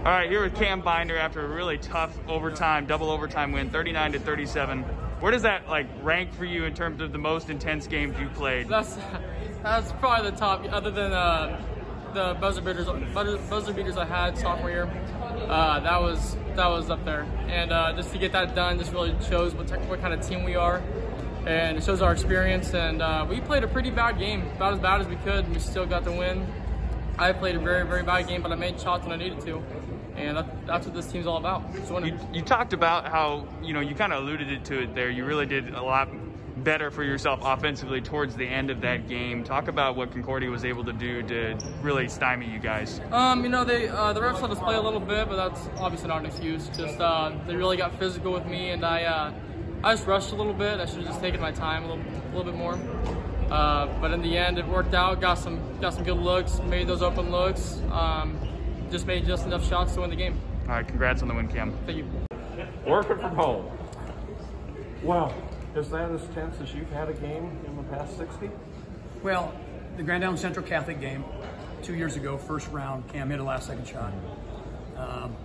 All right, here with Cam Binder after a really tough overtime, double overtime win, 39-37. Where does that rank for you in terms of the most intense games you played? That's probably the top, other than the buzzer beaters I had sophomore year. That was up there, and just to get that done just really shows what kind of team we are, and it shows our experience. And we played a pretty bad game, about as bad as we could, and we still got the win. I played a very, very bad game, but I made shots when I needed to, and that's what this team's all about. You talked about how, you kind of alluded to it there. You really did a lot better for yourself offensively towards the end of that game. Talk about what Concordia was able to do to really stymie you guys. The refs let us play a little bit, but that's obviously not an excuse. Just they really got physical with me, and I just rushed a little bit. I should have just taken my time a little bit more. But in the end, it worked out. Got some good looks, made those open looks. Just made just enough shots to win the game. All right, congrats on the win, Cam. Thank you. Working from home. Well, is that as tense as you've had a game in the past 60? Well, the Grand Island Central Catholic game 2 years ago, first round, Cam hit a last-second shot.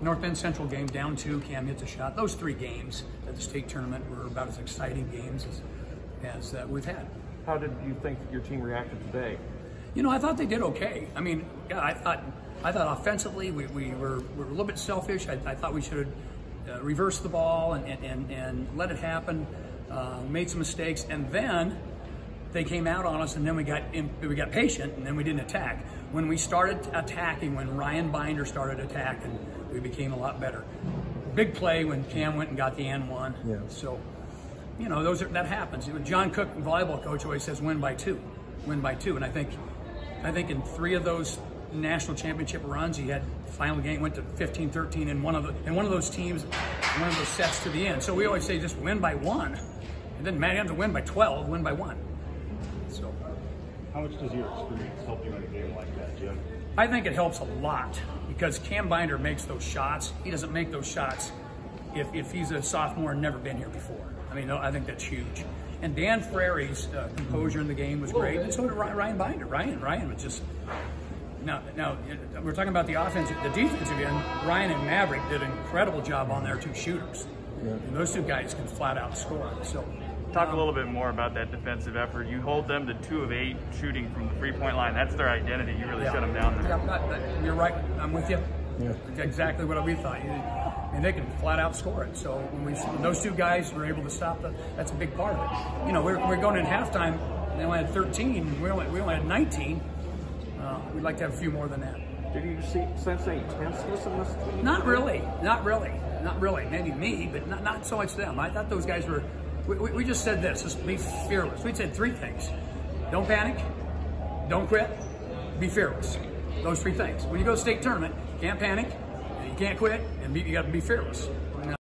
North Bend Central game, down 2, Cam hits a shot. Those 3 games at the state tournament were about as exciting games as we've had. How did you think your team reacted today? I thought they did okay. I mean, God, I thought offensively we were a little bit selfish. I thought we should have reversed the ball and let it happen. Made some mistakes, and then they came out on us, and then we got patient, and then we didn't attack. When we started attacking, when Ryan Binder started attacking, we became a lot better. Big play when Cam went and got the and one. Yeah. So, that happens. John Cook, volleyball coach, always says win by 2, win by 2, and I think in 3 of those national championship runs, he had final game went to 15-13 in one of those teams, one of those sets to the end. So we always say just win by 1. It doesn't matter, you have to win by 12, win by 1. So, how much does your experience help you in a game like that, Jim? I think it helps a lot because Cam Binder makes those shots. He doesn't make those shots if he's a sophomore and never been here before. I mean, I think that's huge. And Dan Frary's composure in the game was great, and so did Ryan Binder. Ryan was just. Now we're talking about the offense, the defense again. Ryan and Maverick did an incredible job on their 2 shooters. Yeah. And those 2 guys can flat out score. So, talk a little bit more about that defensive effort. You hold them to 2 of 8 shooting from the 3-point line. That's their identity. You really shut them down there. Yeah, you're right. I'm with you. Yeah. Exactly what we thought. And they can flat out score it. So when those 2 guys were able to stop that's a big part of it. We're going in halftime. They only had 13. We only had 19. We'd like to have a few more than that. Did you sense any tenseness in this team? Not really. Maybe me, but not so much them. I thought those guys were. We just said this: just be fearless. We said 3 things: don't panic, don't quit, be fearless. Those 3 things. When you go to state tournament, you can't panic, you can't quit, and you got to be fearless.